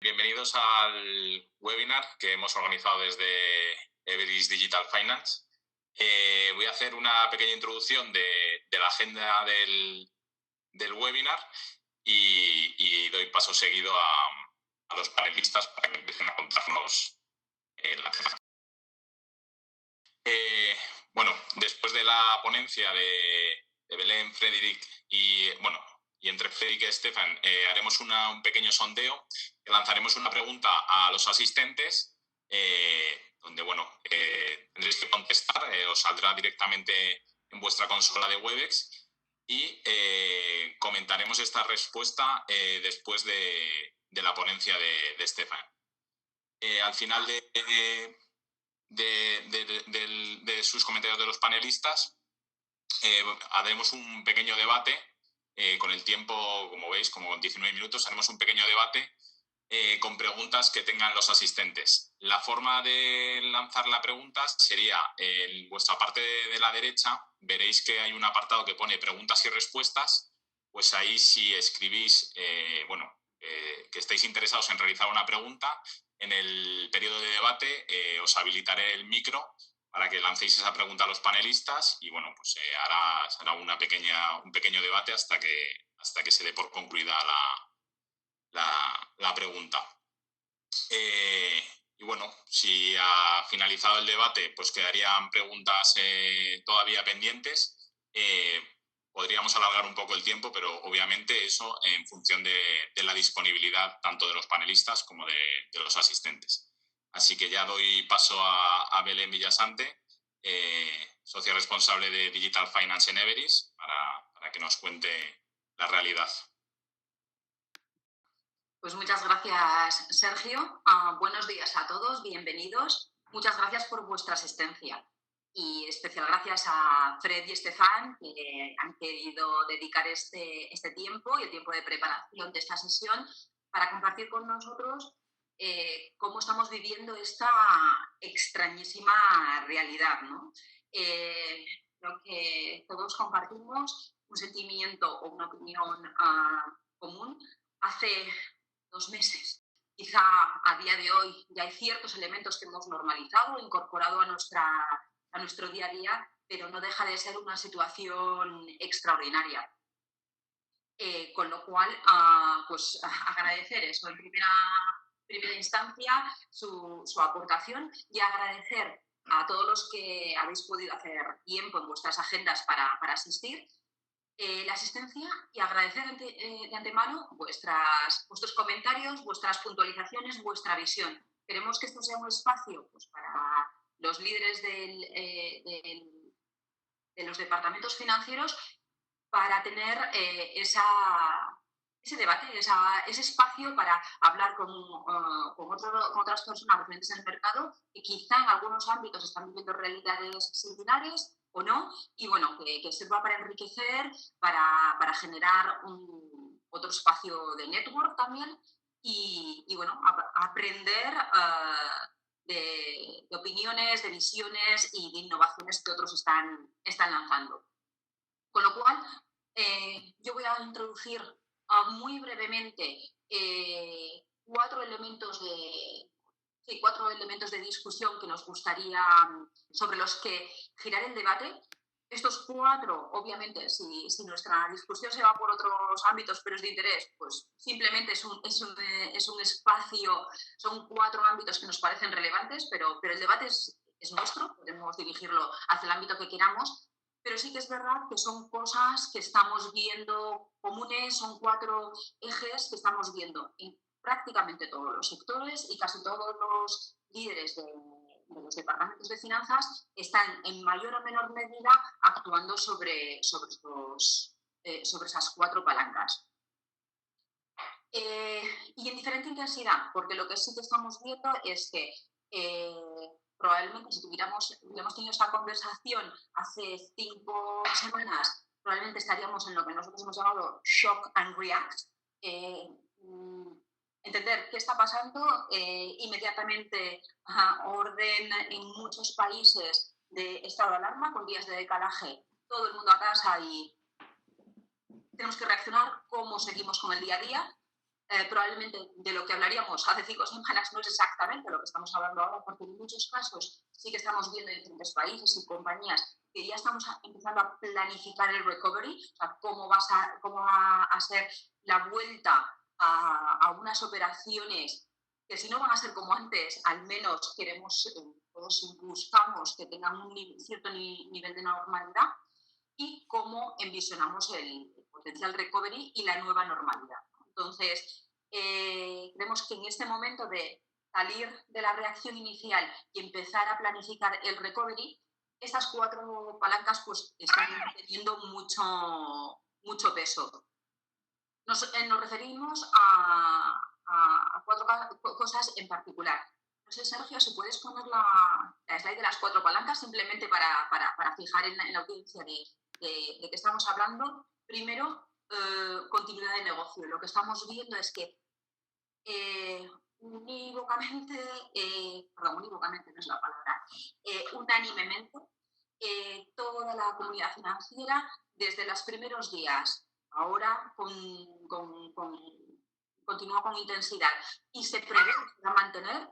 bienvenidos al webinar que hemos organizado desde Everis Digital Finance. Voy a hacer una pequeña introducción de la agenda del webinar y doy paso seguido a los panelistas para que empiecen a contarnos la tema. Bueno, después de la ponencia de Belén, Frederic y entre Frederic y Stefan haremos un pequeño sondeo, lanzaremos una pregunta a los asistentes donde tendréis que contestar, os saldrá directamente en vuestra consola de Webex y comentaremos esta respuesta después de la ponencia de Stefan. Al final de sus comentarios de los panelistas haremos un pequeño debate. Con el tiempo, como veis, como 19 minutos, haremos un pequeño debate con preguntas que tengan los asistentes. La forma de lanzar la pregunta sería en vuestra parte de la derecha, veréis que hay un apartado que pone preguntas y respuestas. Pues ahí, si escribís que estáis interesados en realizar una pregunta, en el periodo de debate os habilitaré el micro para que lancéis esa pregunta a los panelistas y hará un pequeño debate hasta que se dé por concluida la pregunta. Si ha finalizado el debate, pues quedarían preguntas todavía pendientes. Podríamos alargar un poco el tiempo, pero obviamente eso en función de la disponibilidad tanto de los panelistas como de los asistentes. Así que ya doy paso a Belén Villasante, socia responsable de Digital Finance en Everis, para que nos cuente la realidad. Pues muchas gracias, Sergio. Buenos días a todos, bienvenidos. Muchas gracias por vuestra asistencia. Y especial gracias a Fred y Stefan, que han querido dedicar este tiempo y el tiempo de preparación de esta sesión para compartir con nosotros cómo estamos viviendo esta extrañísima realidad, ¿no? Creo que todos compartimos un sentimiento o una opinión común. Hace 2 meses, quizá a día de hoy, ya hay ciertos elementos que hemos normalizado, incorporado a nuestro día a día, pero no deja de ser una situación extraordinaria. Con lo cual, agradecer eso en primera instancia, su aportación, y agradecer a todos los que habéis podido hacer tiempo en vuestras agendas para asistir la asistencia, y agradecer de antemano vuestros comentarios, vuestras puntualizaciones, vuestra visión. Queremos que esto sea un espacio para los líderes de los departamentos financieros para tener ese debate, ese espacio para hablar con otras personas referentes en el mercado que quizá en algunos ámbitos están viviendo realidades similares o no, y que sirva para enriquecer, para generar otro espacio de network también y aprender de opiniones, de visiones y de innovaciones que otros están lanzando. Con lo cual, yo voy a introducir muy brevemente 4 elementos de discusión que nos gustaría, sobre los que girar el debate. Estos 4, obviamente, si nuestra discusión se va por otros ámbitos, pero es de interés, pues simplemente es un espacio, son 4 ámbitos que nos parecen relevantes, pero el debate es nuestro, podemos dirigirlo hacia el ámbito que queramos. Pero sí que es verdad que son cosas que estamos viendo comunes, son 4 ejes que estamos viendo en prácticamente todos los sectores, y casi todos los líderes de los departamentos de finanzas están en mayor o menor medida actuando sobre esas 4 palancas. Y en diferente intensidad, porque lo que sí que estamos viendo es que probablemente si hubiéramos tenido esta conversación hace 5 semanas, probablemente estaríamos en lo que nosotros hemos llamado shock and react. Entender qué está pasando, inmediatamente orden en muchos países de estado de alarma con días de decalaje, todo el mundo a casa y tenemos que reaccionar, cómo seguimos con el día a día. probablemente de lo que hablaríamos hace 5 semanas no es exactamente lo que estamos hablando ahora, porque en muchos casos sí que estamos viendo en diferentes países y compañías que ya estamos empezando a planificar el recovery, o sea, cómo va a ser la vuelta a unas operaciones que si no van a ser como antes, al menos todos buscamos que tengan un cierto nivel de normalidad, y cómo envisionamos el potencial recovery y la nueva normalidad. Entonces, creemos que en este momento de salir de la reacción inicial y empezar a planificar el recovery, estas 4 palancas pues, están teniendo mucho peso. Nos referimos a 4 cosas en particular. No sé, Sergio, si puedes poner la slide de las 4 palancas simplemente para fijar en la audiencia de qué estamos hablando. Primero, continuidad de negocio. Lo que estamos viendo es que unánimemente no es la palabra, unánimemente, toda la comunidad financiera, desde los primeros días, ahora continúa con intensidad y se prevé que va a mantener,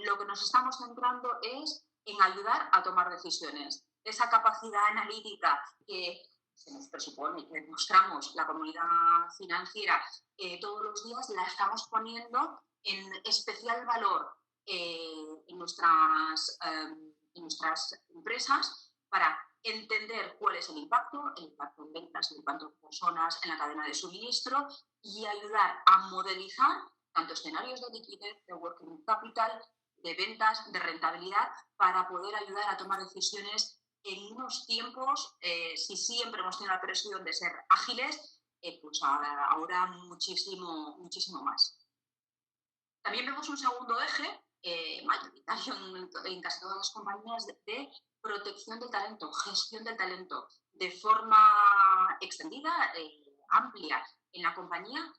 lo que nos estamos centrando es en ayudar a tomar decisiones. Esa capacidad analítica que se nos presupone y que demostramos la comunidad financiera todos los días, la estamos poniendo en especial valor en nuestras empresas para entender cuál es el impacto en ventas, el impacto en personas, en la cadena de suministro, y ayudar a modelizar tanto escenarios de liquidez, de working capital, de ventas, de rentabilidad, para poder ayudar a tomar decisiones en unos tiempos, si siempre hemos tenido la presión de ser ágiles, pues ahora muchísimo más. También vemos un segundo eje, mayoritario en casi todas las compañías, de protección del talento, gestión del talento, de forma extendida, amplia en la compañía,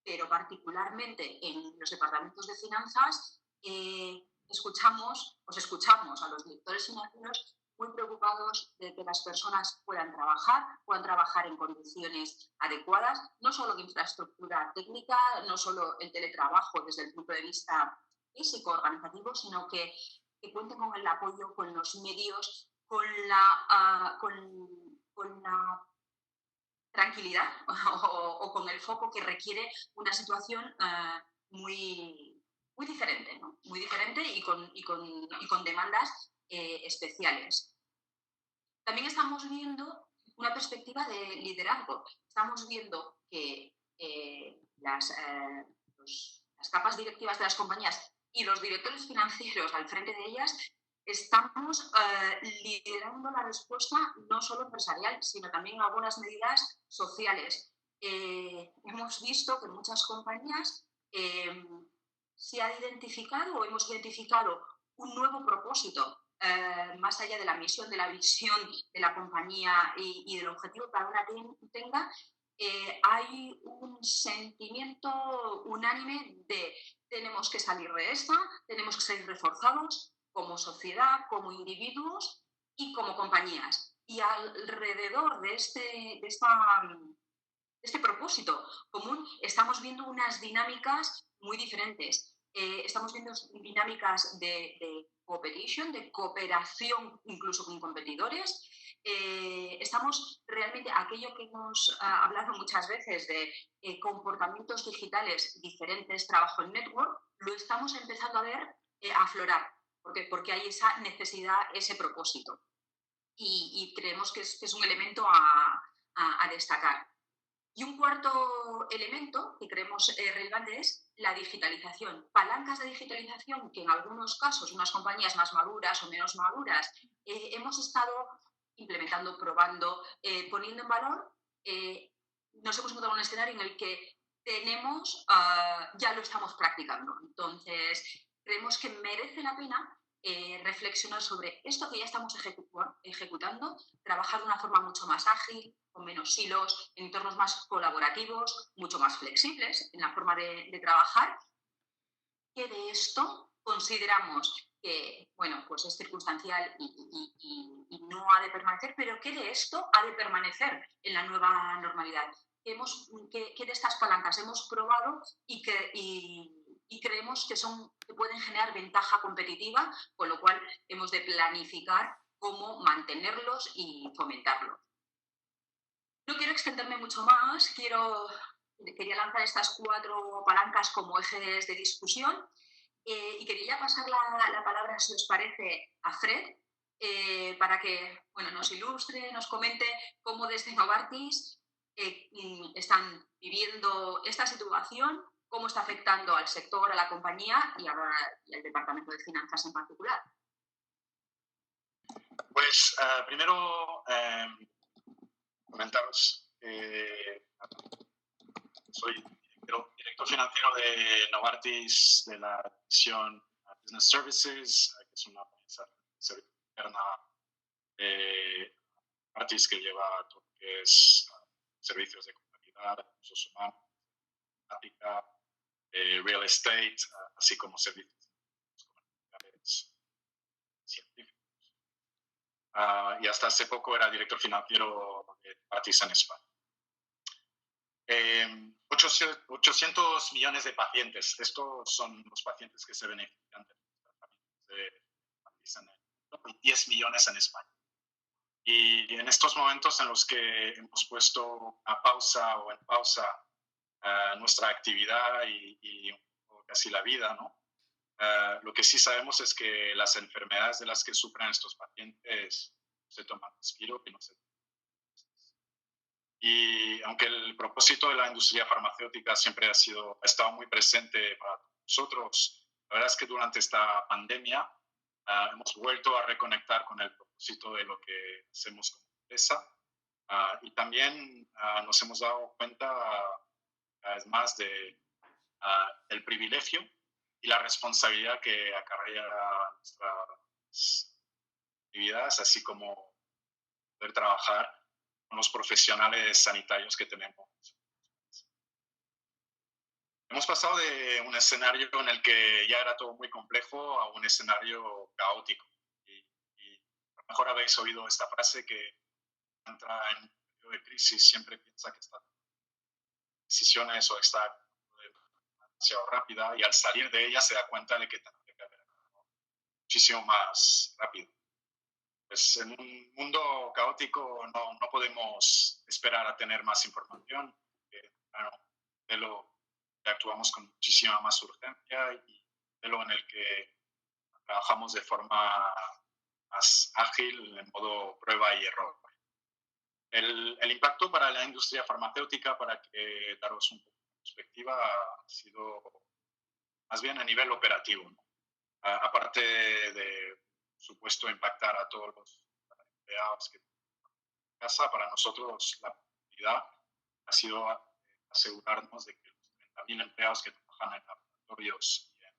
pero particularmente en los departamentos de finanzas. Escuchamos a los directores financieros muy preocupados de que las personas puedan trabajar en condiciones adecuadas, no solo de infraestructura técnica, no solo el teletrabajo desde el punto de vista físico, organizativo, sino que cuenten con el apoyo, con los medios, con la tranquilidad o con el foco que requiere una situación muy diferente, ¿no? Muy diferente y con demandas especiales. También estamos viendo una perspectiva de liderazgo. Estamos viendo que las capas directivas de las compañías y los directores financieros al frente de ellas estamos liderando la respuesta no solo empresarial, sino también en algunas medidas sociales. Hemos visto que en muchas compañías se ha identificado o hemos identificado un nuevo propósito, más allá de la misión, de la visión de la compañía y del objetivo que cada una tenga. Hay un sentimiento unánime de tenemos que salir de esta, tenemos que ser reforzados como sociedad, como individuos y como compañías. Y alrededor de este propósito común estamos viendo unas dinámicas muy diferentes. Estamos viendo dinámicas de cooperation, de cooperación incluso con competidores. Estamos realmente, aquello que hemos hablado muchas veces de comportamientos digitales diferentes, trabajo en network, lo estamos empezando a ver aflorar, porque hay esa necesidad, ese propósito. Y creemos que es un elemento a destacar. Y un cuarto elemento que creemos relevante es la digitalización. Palancas de digitalización que en algunos casos, unas compañías más maduras o menos maduras, hemos estado implementando, probando, poniendo en valor. Nos hemos encontrado en un escenario en el que ya lo estamos practicando. Entonces, creemos que merece la pena reflexionar sobre esto que ya estamos ejecutando, trabajar de una forma mucho más ágil, con menos silos, en entornos más colaborativos, mucho más flexibles en la forma de trabajar. Que de esto consideramos que, bueno, pues es circunstancial y no ha de permanecer, pero que de esto ha de permanecer en la nueva normalidad. qué de estas palancas hemos probado y creemos que pueden generar ventaja competitiva, con lo cual hemos de planificar cómo mantenerlos y fomentarlos. No quiero extenderme mucho más, quería lanzar estas 4 palancas como ejes de discusión y quería ya pasar la palabra, si os parece, a Fred, para que nos ilustre, nos comente cómo desde Novartis están viviendo esta situación, cómo está afectando al sector, a la compañía y al Departamento de Finanzas en particular. Pues primero comentaros, soy director financiero de Novartis, de la división Business Services, que es una empresa interna de Novartis que lleva todo lo que es servicios de contabilidad, recursos humanos, práctica, real estate, así como servicios comerciales científicos. Y hasta hace poco era director financiero de Novartis en España. 800 millones de pacientes. Estos son los pacientes que se benefician de Novartis en el mundo, y 10 millones en España. Y en estos momentos en los que hemos puesto en pausa nuestra actividad y casi la vida, ¿no? Lo que sí sabemos es que las enfermedades de las que sufren estos pacientes se toman respiro y no se toman. Y aunque el propósito de la industria farmacéutica siempre ha estado muy presente para nosotros, la verdad es que durante esta pandemia hemos vuelto a reconectar con el propósito de lo que hacemos como empresa y también nos hemos dado cuenta además de el privilegio y la responsabilidad que acarrea nuestras actividades, así como poder trabajar con los profesionales sanitarios que tenemos. Hemos pasado de un escenario en el que ya era todo muy complejo a un escenario caótico. Y a lo mejor habéis oído esta frase que entra en un periodo de crisis siempre piensa que está tomando decisiones o está demasiado rápida y al salir de ella se da cuenta de que tiene que haber muchísimo más rápido. Pues en un mundo caótico no podemos esperar a tener más información. De lo que actuamos con muchísima más urgencia y de lo en el que trabajamos de forma más ágil, en modo prueba y error. El impacto para la industria farmacéutica, para que daros un poco de perspectiva, ha sido más bien a nivel operativo, ¿no? Aparte de supuesto impactar a todos los empleados que están en casa, para nosotros la prioridad ha sido asegurarnos de que los 30.000 empleados que trabajan en laboratorios y en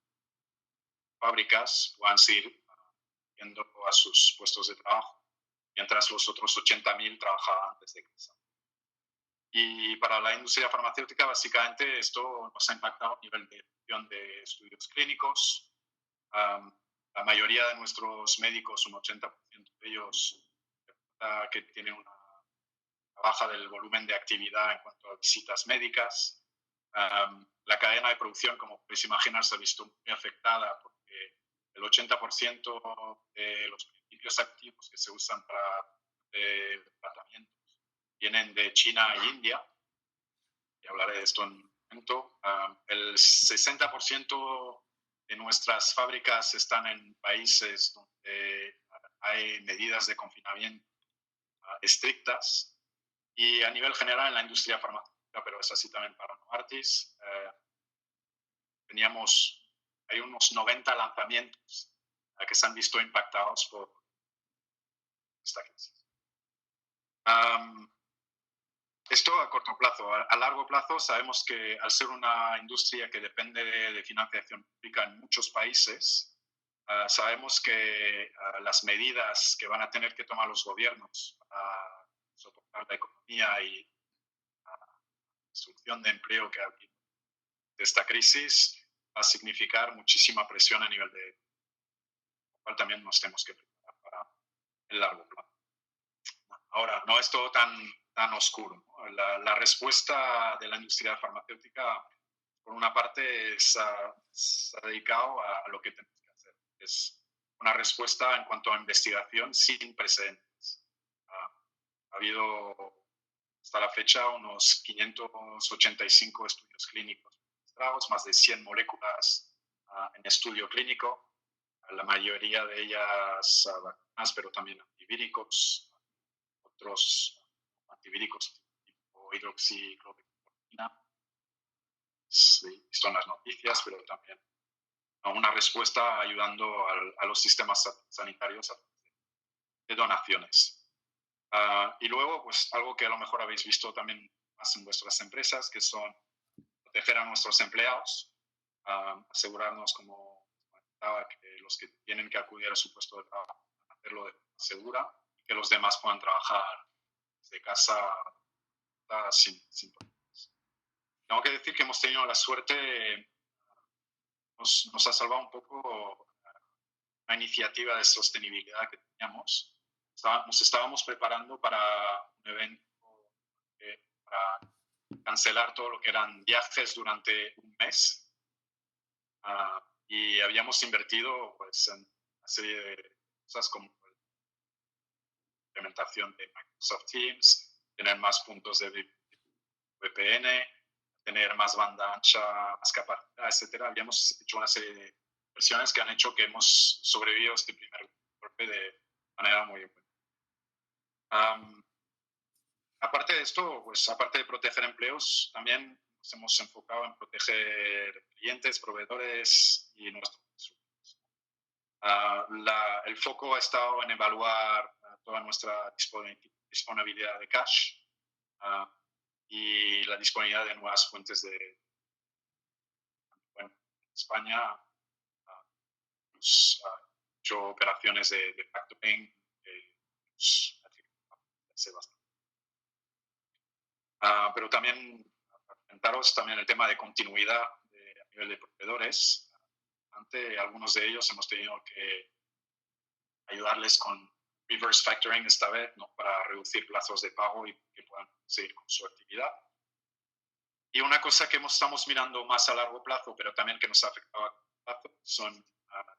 fábricas puedan seguir yendo a sus puestos de trabajo, mientras los otros 80.000 trabajaban desde casa. Y para la industria farmacéutica, básicamente, esto nos ha impactado a nivel de dirección de estudios clínicos. La mayoría de nuestros médicos, un 80% de ellos, que tienen una baja del volumen de actividad en cuanto a visitas médicas. La cadena de producción, como podéis imaginar, se ha visto muy afectada porque el 80% de los principios activos que se usan para tratamientos vienen de China e India. Y hablaré de esto en un momento. El 60% de nuestras fábricas están en países donde hay medidas de confinamiento estrictas y a nivel general en la industria farmacéutica, pero es así también para Novartis. Hay unos 90 lanzamientos que se han visto impactados por esta crisis. Esto a corto plazo. A largo plazo sabemos que al ser una industria que depende de financiación pública en muchos países, sabemos que las medidas que van a tener que tomar los gobiernos para soportar la economía y la destrucción de empleo que ha habido de esta crisis va a significar muchísima presión a nivel de lo cual también nos tenemos que preparar para el largo plazo. Ahora, no es todo tan tan oscuro, ¿no? La respuesta de la industria farmacéutica, por una parte, se ha dedicado a lo que tenemos que hacer. Es una respuesta en cuanto a investigación sin precedentes. Ha habido hasta la fecha unos 585 estudios clínicos registrados, más de 100 moléculas en estudio clínico, la mayoría de ellas vacunas, pero también antivíricos, otros antivíricos tipo hidroxicloroquina. Sí, son las noticias, pero también una respuesta ayudando a los sistemas sanitarios de donaciones. Y luego, pues algo que a lo mejor habéis visto también más en vuestras empresas, que son proteger a nuestros empleados, asegurarnos, como comentaba, que los que tienen que acudir a su puesto de trabajo, hacerlo de forma segura, y que los demás puedan trabajar desde casa sin problemas. Tengo que decir que hemos tenido la suerte, nos ha salvado un poco una iniciativa de sostenibilidad que teníamos. Nos estábamos preparando para un evento para cancelar todo lo que eran viajes durante un mes, y habíamos invertido pues, en una serie de cosas como la implementación de Microsoft Teams, tener más puntos de VPN, tener más banda ancha, más capacidad, etc. Habíamos hecho una serie de inversiones que han hecho que hemos sobrevivido a este primer golpe de manera muy buena. Aparte de esto, pues aparte de proteger empleos, también nos hemos enfocado en proteger clientes, proveedores y nuestros consumidores. El foco ha estado en evaluar toda nuestra disponibilidad de cash y la disponibilidad de nuevas fuentes de... Bueno, en España hemos hecho operaciones de factoring hace bastante. Pero también comentaros también el tema de continuidad a nivel de proveedores. Ante algunos de ellos hemos tenido que ayudarles con reverse factoring esta vez, ¿no? Para reducir plazos de pago y que puedan seguir con su actividad. Y una cosa que estamos mirando más a largo plazo, pero también que nos ha afectado a corto plazo, son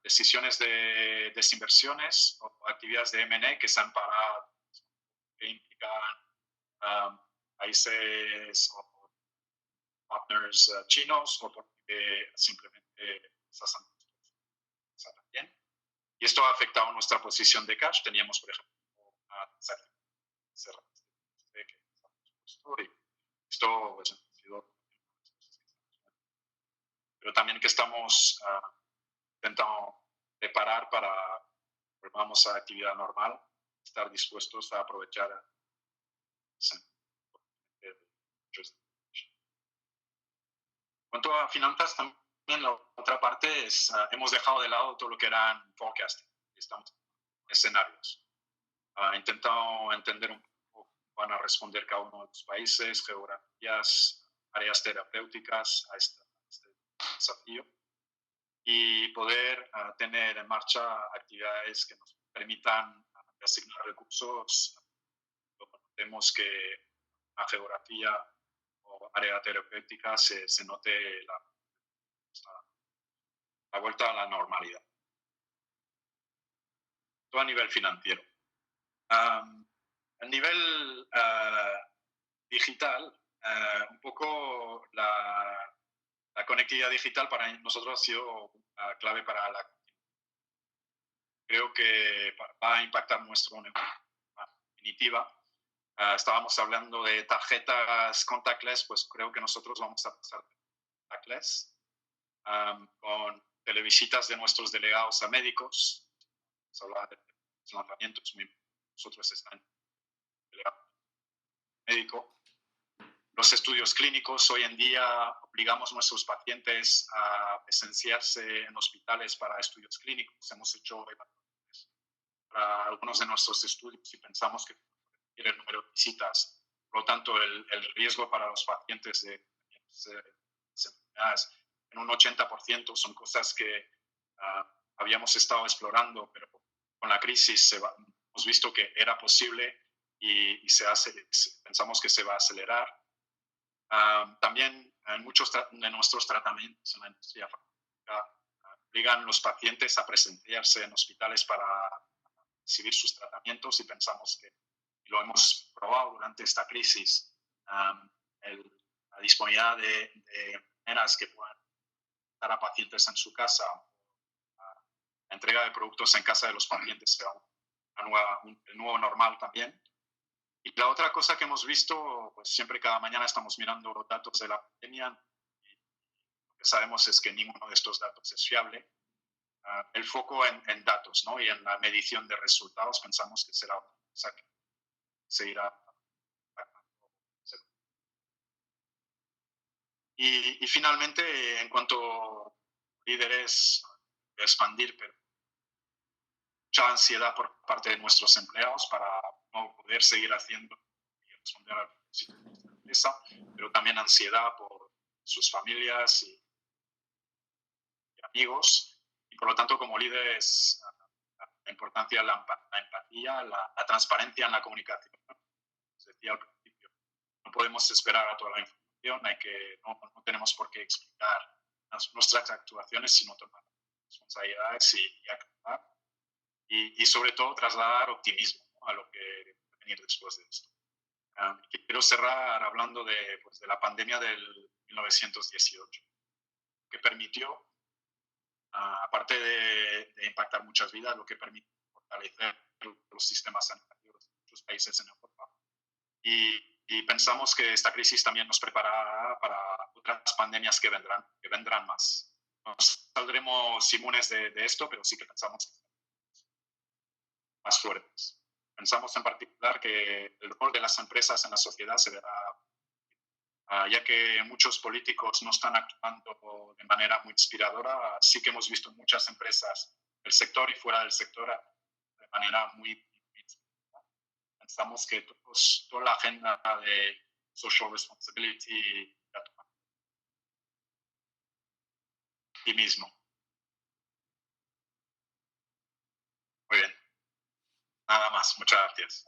decisiones de desinversiones o actividades de M&A que se han parado, que implican países o partners chinos, o porque simplemente esas han pasado bien. Y esto ha afectado nuestra posición de cash. Teníamos, por ejemplo, una transacción cerrada que y esto pues, ha sido... Pero también que estamos intentando preparar para volvamos a actividad normal, estar dispuestos a aprovechar en cuanto a finanzas, también la otra parte es, hemos dejado de lado todo lo que eran forecasting, estamos en escenarios. Intentado entender un poco cómo van a responder cada uno de los países, geografías, áreas terapéuticas a este desafío, y poder tener en marcha actividades que nos permitan asignar recursos. Vemos que la geografía o área terapéutica se note la vuelta a la normalidad. Todo a nivel financiero. A nivel digital, un poco la conectividad digital para nosotros ha sido clave para la... Creo que va a impactar nuestro negocio en definitiva. Estábamos hablando de tarjetas contactless, pues creo que nosotros vamos a pasar contactless con televisitas de nuestros delegados a médicos. Vamos a hablar de lanzamientos. Nosotros estamos delegado médico. Los estudios clínicos, hoy en día obligamos a nuestros pacientes a presenciarse en hospitales para estudios clínicos. Hemos hecho evaluaciones para algunos de nuestros estudios y pensamos que el número de visitas, por lo tanto el riesgo para los pacientes de enfermedades en un 80%. Son cosas que habíamos estado explorando, pero con la crisis hemos visto que era posible y pensamos que se va a acelerar. También en muchos de nuestros tratamientos en la industria farmacéutica obligan a los pacientes a presentarse en hospitales para recibir sus tratamientos y pensamos que, y lo hemos probado durante esta crisis, la disponibilidad de maneras que puedan dar a pacientes en su casa, la entrega de productos en casa de los pacientes será el nuevo normal también. Y la otra cosa que hemos visto, pues siempre cada mañana estamos mirando los datos de la pandemia y lo que sabemos es que ninguno de estos datos es fiable. El foco en datos, ¿no? Y en la medición de resultados pensamos que será una cosa que seguirá. Y finalmente, en cuanto a líderes, expandir, pero mucha ansiedad por parte de nuestros empleados para no poder seguir haciendo y responder a la empresa, pero también ansiedad por sus familias y amigos. Y por lo tanto, como líderes, la importancia de la empatía, la transparencia en la comunicación. Os decía al principio, no podemos esperar a toda la información, no tenemos por qué explicar nuestras actuaciones, sino tomar responsabilidades y actuar. Y sobre todo trasladar optimismo, ¿no?, a lo que va a venir después de esto. Quiero cerrar hablando de la pandemia del 1918, que permitió, aparte de impactar muchas vidas, lo que permitió fortalecer los sistemas sanitarios de muchos países en Europa. Y pensamos que esta crisis también nos preparará para otras pandemias que vendrán más. No saldremos inmunes de esto, pero sí que pensamos que más fuertes. Pensamos en particular que el rol de las empresas en la sociedad se verá, ya que muchos políticos no están actuando de manera muy inspiradora. Sí que hemos visto muchas empresas del sector y fuera del sector de manera muy inspiradora. Pensamos que toda la agenda de social responsibility y mismo. Muy bien. Nada más, muchas gracias.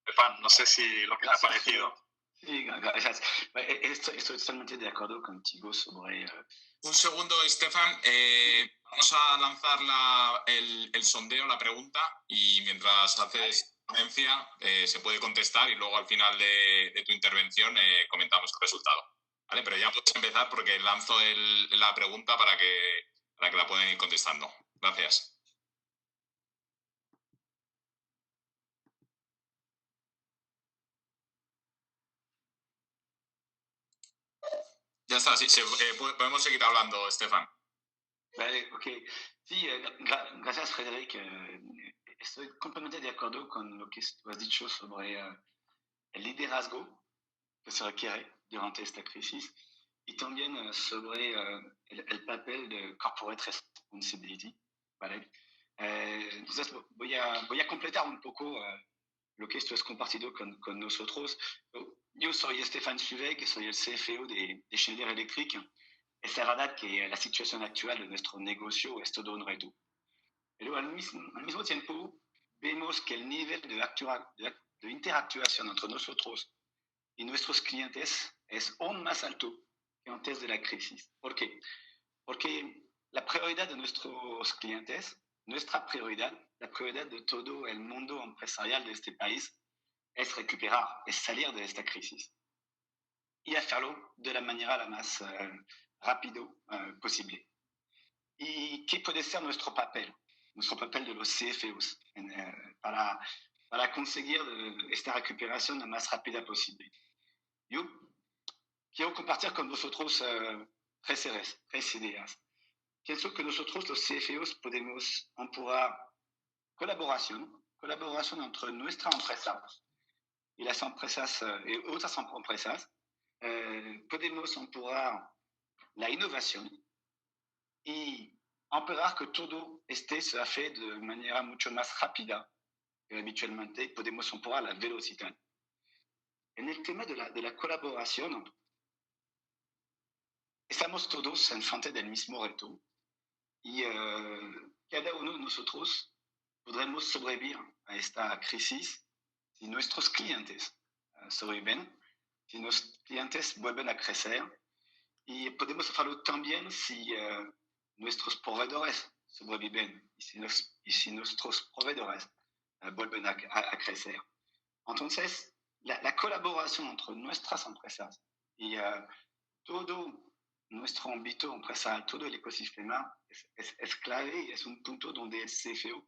Stefan, no sé si lo que te ha parecido. Sí, gracias. Estoy totalmente de acuerdo contigo sobre... Un segundo, Stefan. Vamos a lanzar el sondeo, la pregunta, y mientras haces ponencia se puede contestar y luego al final de tu intervención comentamos el resultado. ¿Vale? Pero ya puedes empezar porque lanzo la pregunta para que la puedan ir contestando. Gracias. Ya está, sí, podemos seguir hablando, Stefan. Vale, ok. Sí, gracias, Frédéric. Estoy completamente de acuerdo con lo que tú has dicho sobre el liderazgo que se requiere durante esta crisis y también sobre el papel de corporate responsibility. ¿Vale? Entonces voy a completar un poco lo que esto es compartido con nosotros. Yo soy Stéphane Suveig, soy el CFO de Schneider Electric. Es verdad que la situación actual de nuestro negocio es todo un reto. Pero al mismo tiempo vemos que el nivel de interactuación entre nosotros y nuestros clientes es aún más alto que antes de la crisis. ¿Por qué? Porque la prioridad de nuestros clientes, nuestra prioridad, la prioridad de todo el mundo empresarial de este país es recuperar, es salir de esta crisis y hacerlo de la manera la más rápido posible. ¿Y qué puede ser nuestro papel de los CFOs para conseguir esta recuperación la más rápida posible? Yo quiero compartir con vosotros tres ideas. Pienso que nosotros los CFOs podemos empujar colaboración entre nuestra empresa y las empresas y otras empresas. Podemos empujar la innovación y empujar que todo se hace de manera mucho más rápida que habitualmente. Podemos empujar la velocidad. En el tema de la colaboración, estamos todos enfrente del mismo reto y cada uno de nosotros podremos sobrevivir a esta crisis si nuestros clientes sobreviven, si nuestros clientes vuelven a crecer, y podemos hacerlo también si nuestros proveedores sobreviven y si nuestros proveedores vuelven a crecer. Entonces, la colaboración entre nuestras empresas y todo nuestro ámbito empresarial, todo el ecosistema es clave y es un punto donde el CFO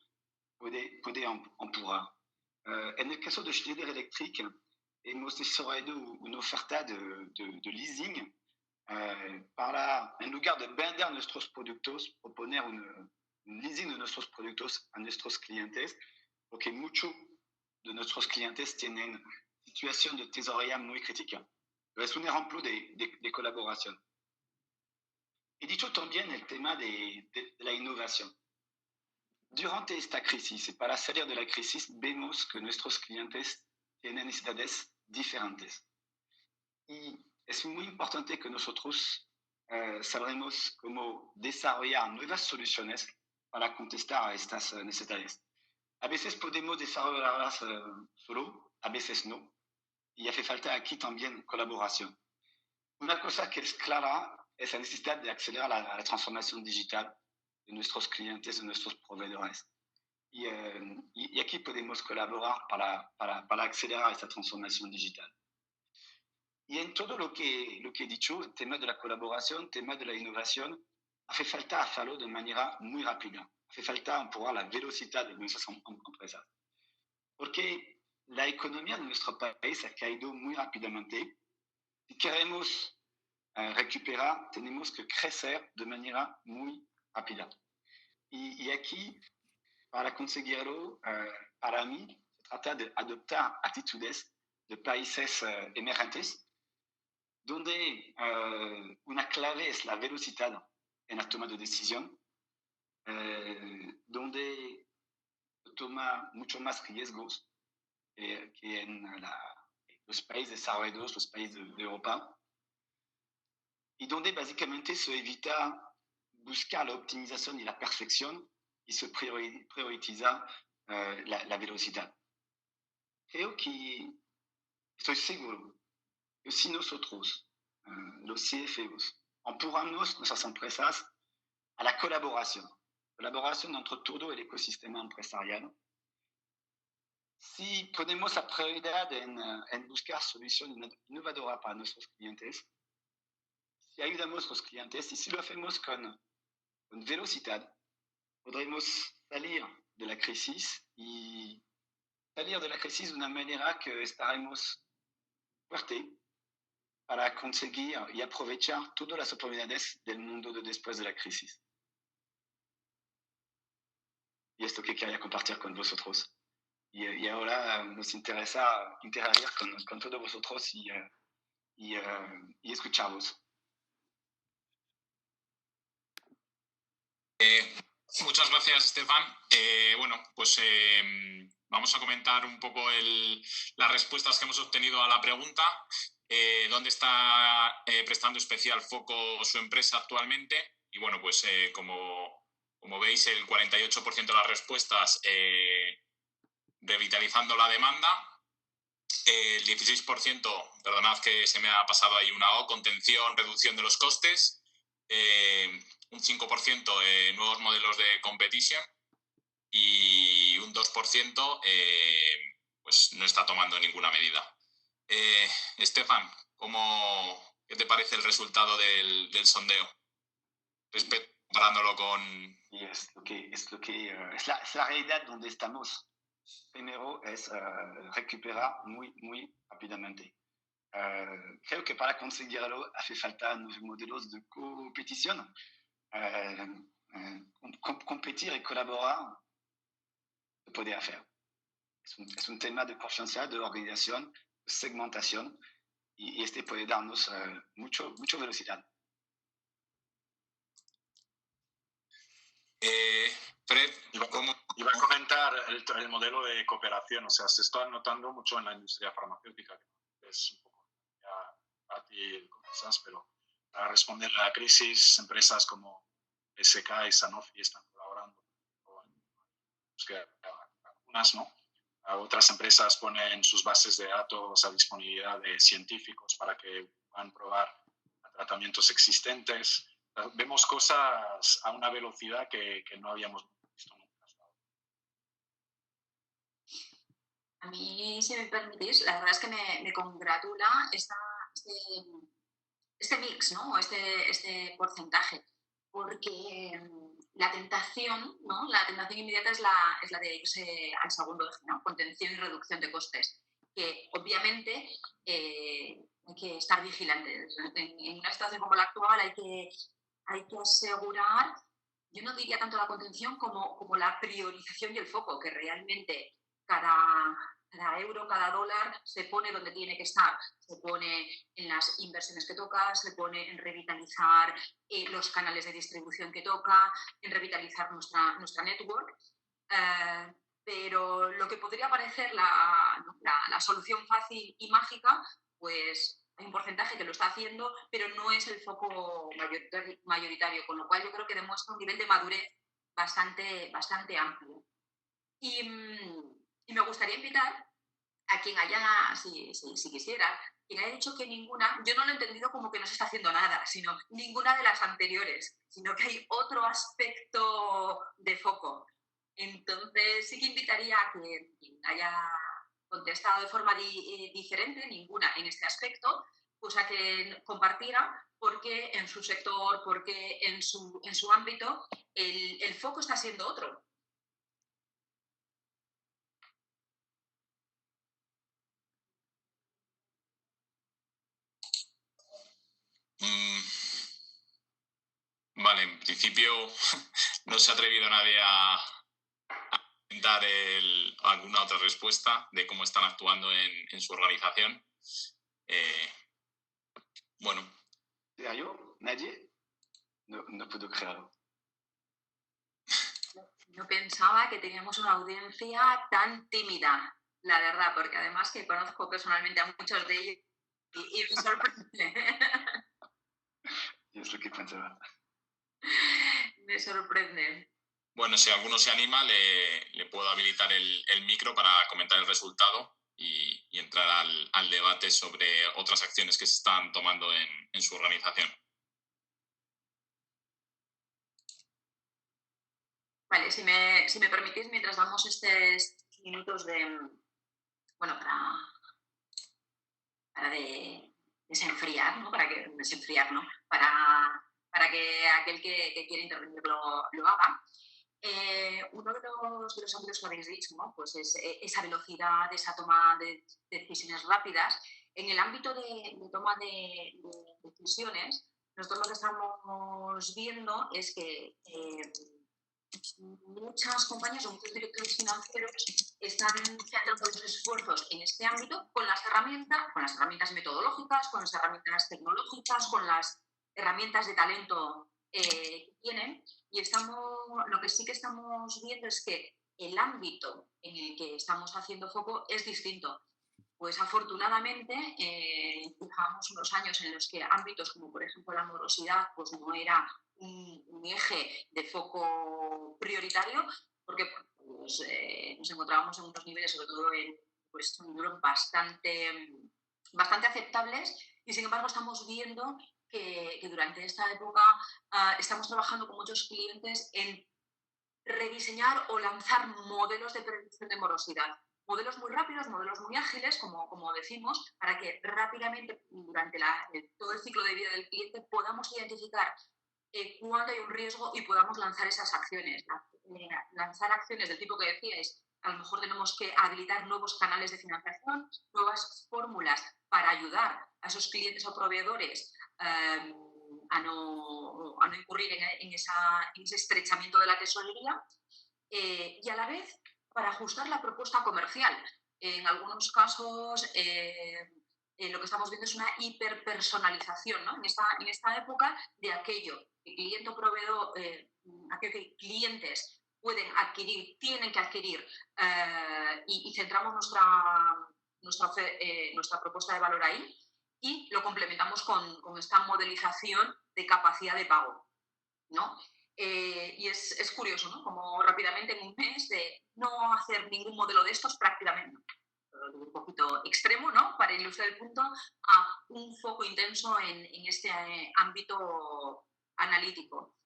puede empujar. En el caso de Schneider Electric, hemos desarrollado una oferta de leasing para, en lugar de vender nuestros productos, proponer un leasing de nuestros productos a nuestros clientes, porque muchos de nuestros clientes tienen situación de tesorería muy crítica. Es un ejemplo de colaboración. He dicho también el tema de la innovación. Durante esta crisis y para salir de la crisis, vemos que nuestros clientes tienen necesidades diferentes. Y es muy importante que nosotros sabremos cómo desarrollar nuevas soluciones para contestar a estas necesidades. A veces podemos desarrollarlas solo, a veces no. Y hace falta aquí también colaboración. Una cosa que es clara es la necesidad de acelerar la transformación digital de nuestros clientes, de nuestros proveedores. Y aquí podemos colaborar para acelerar esta transformación digital. Y en todo lo que he dicho, el tema de la colaboración, el tema de la innovación, hace falta hacerlo de manera muy rápida. Hace falta empujar la velocidad de nuestras empresas. Porque la economía de nuestro país ha caído muy rápidamente. Si queremos recuperar, tenemos que crecer de manera muy rápida. Y aquí, para conseguirlo, para mí, se trata de adoptar actitudes de países emergentes, donde una clave es la velocidad en la toma de decisión, donde toma mucho más riesgos que en los países desarrollados, los países de Europa, y donde básicamente se evita buscar la optimización y la perfección y se prioriza la velocidad. Creo que estoy seguro que si nosotros, los CFOs, empujamos nuestras empresas a la colaboración entre todo el ecosistema empresarial, si ponemos la prioridad en buscar soluciones innovadoras para nuestros clientes, si ayudamos a los clientes y si lo hacemos con velocidad, podremos salir de la crisis y salir de la crisis de una manera que estaremos fuertes para conseguir y aprovechar todas las oportunidades del mundo de después de la crisis. Y esto que quería compartir con vosotros. Y ahora nos interesa interagir con todos vosotros y escucharos. Muchas gracias, Estefan. Bueno, pues vamos a comentar un poco las respuestas que hemos obtenido a la pregunta. ¿Dónde está prestando especial foco su empresa actualmente? Y bueno, pues como veis, el 48% de las respuestas revitalizando la demanda. El 16%, perdonad que se me ha pasado ahí una O, contención, reducción de los costes. Un 5% nuevos modelos de competition y un 2% pues no está tomando ninguna medida. Estefan, ¿qué te parece el resultado del sondeo? Comparándolo con... Y es la realidad donde estamos. Primero es recuperar muy, muy rápidamente. Creo que para conseguirlo hace falta nuevos modelos de competición. Competir y colaborar se puede hacer. Es un tema de confianza, de organización, de segmentación, y este puede darnos mucha velocidad. Fred, iba a comentar el modelo de cooperación. O sea, se está notando mucho en la industria farmacéutica, que es un poco ya partir cosas, pero para responder a la crisis, empresas como SK y Sanofi están colaborando con algunas, ¿no? Otras empresas ponen sus bases de datos a disponibilidad de científicos para que puedan probar tratamientos existentes. Vemos cosas a una velocidad que no habíamos visto nunca. A mí, si me permitís, la verdad es que me congratula este mix, ¿no? Este porcentaje, porque la tentación, ¿no? La tentación inmediata es la de irse al segundo eje, ¿no? Contención y reducción de costes, que obviamente hay que estar vigilantes. En una situación como la actual hay que asegurar, yo no diría tanto la contención como la priorización y el foco, que realmente cada euro, cada dólar se pone donde tiene que estar. Se pone en las inversiones que toca, se pone en revitalizar los canales de distribución que toca, en revitalizar nuestra network. Pero lo que podría parecer la solución fácil y mágica, pues hay un porcentaje que lo está haciendo, pero no es el foco mayoritario, con lo cual yo creo que demuestra un nivel de madurez bastante amplio. Y me gustaría invitar a quien haya, si quisiera, quien haya dicho que ninguna, yo no lo he entendido como que no se está haciendo nada, sino ninguna de las anteriores, sino que hay otro aspecto de foco. Entonces sí que invitaría a que quien haya contestado de forma diferente, ninguna en este aspecto, pues a que compartiera por qué en su sector, por qué en su ámbito el foco está siendo otro. Vale, en principio no se ha atrevido nadie a dar alguna otra respuesta de cómo están actuando en su organización. Bueno. ¿Serio? ¿Nadie? No puedo creerlo. No pensaba que teníamos una audiencia tan tímida, la verdad, porque además que conozco personalmente a muchos de ellos y me sorprende. Es lo que pensaba. Me sorprende. Bueno, si alguno se anima, le puedo habilitar el micro para comentar el resultado y entrar al debate sobre otras acciones que se están tomando en su organización. Vale, si me permitís, mientras damos estos minutos para desenfriar, ¿no? Para que aquel que quiera intervenir lo haga. Uno de los ámbitos que habéis dicho, ¿no? Pues es esa velocidad, esa toma de decisiones rápidas. En el ámbito de toma de decisiones, nosotros lo que estamos viendo es que muchas compañías o muchos directores financieros están centrando los esfuerzos en este ámbito con las herramientas metodológicas, con las herramientas tecnológicas, con las herramientas de talento que tienen. Y lo que sí que estamos viendo es que el ámbito en el que estamos haciendo foco es distinto. Pues afortunadamente, llevamos unos años en los que ámbitos como por ejemplo la morosidad pues no era un eje de foco prioritario, porque pues, nos encontrábamos en unos niveles, sobre todo en Europe, bastante aceptables, y sin embargo estamos viendo que durante esta época estamos trabajando con muchos clientes en rediseñar o lanzar modelos de predicción de morosidad. Modelos muy rápidos, modelos muy ágiles, como decimos, para que rápidamente, durante todo el ciclo de vida del cliente, podamos identificar cuándo hay un riesgo y podamos lanzar esas acciones. Lanzar acciones del tipo que decíais, a lo mejor tenemos que habilitar nuevos canales de financiación, nuevas fórmulas para ayudar a esos clientes o proveedores a no incurrir en ese estrechamiento de la tesorería y a la vez para ajustar la propuesta comercial. En algunos casos lo que estamos viendo es una hiperpersonalización, ¿no? en esta época de aquello que cliente o proveedor, aquello que clientes pueden adquirir, tienen que adquirir y centramos nuestra propuesta de valor ahí y lo complementamos con esta modelización de capacidad de pago, ¿no? Y es curioso, ¿no? Como rápidamente en un mes no hacer ningún modelo de estos prácticamente. Un poquito extremo, ¿no? Para ilustrar el punto, a un foco intenso en este ámbito analítico.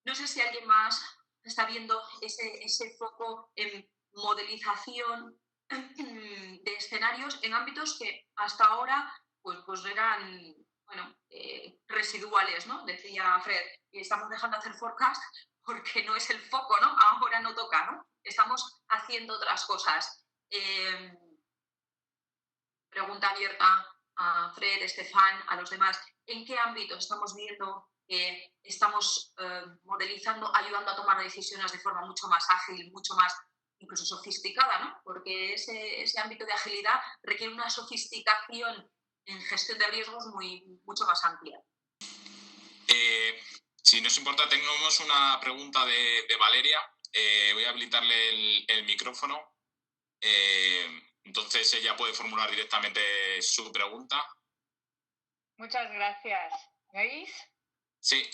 No sé si alguien más está viendo ese foco en modelización de escenarios en ámbitos que hasta ahora pues eran residuales, ¿no? Decía Fred, y estamos dejando de hacer forecast porque no es el foco, ¿no? Ahora no toca, ¿no? Estamos haciendo otras cosas. Pregunta abierta a Fred, Estefan, a los demás. ¿En qué ámbitos estamos viendo que estamos modelizando, ayudando a tomar decisiones de forma mucho más ágil, mucho más incluso sofisticada, ¿no? Porque ese ámbito de agilidad requiere una sofisticación en gestión de riesgos mucho más amplia. Si no os importa, tenemos una pregunta de Valeria. Voy a habilitarle el micrófono. Entonces ella puede formular directamente su pregunta. Muchas gracias. ¿Me oís? Sí.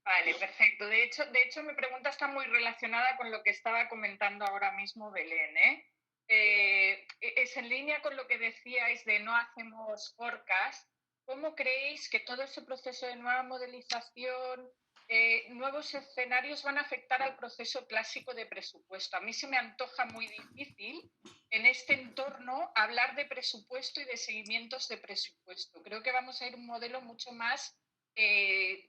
Vale, perfecto. De hecho, mi pregunta está muy relacionada con lo que estaba comentando ahora mismo Belén, ¿eh? Es en línea con lo que decíais de no hacemos forecast. ¿Cómo creéis que todo ese proceso de nueva modelización, nuevos escenarios van a afectar al proceso clásico de presupuesto? A mí se me antoja muy difícil en este entorno hablar de presupuesto y de seguimientos de presupuesto. Creo que vamos a ir a un modelo mucho más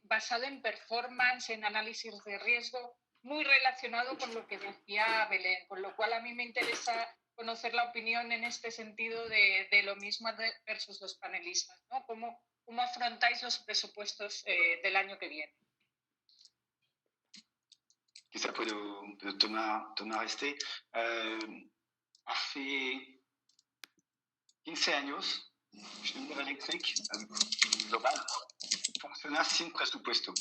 basado en performance, en análisis de riesgo, muy relacionado con lo que decía Belén, con lo cual a mí me interesa conocer la opinión en este sentido de lo mismo versus los panelistas, ¿no? ¿Cómo afrontáis los presupuestos del año que viene? Quizá puedo tomar este. Hace 15 años, Schneider Electric global funciona sin presupuesto.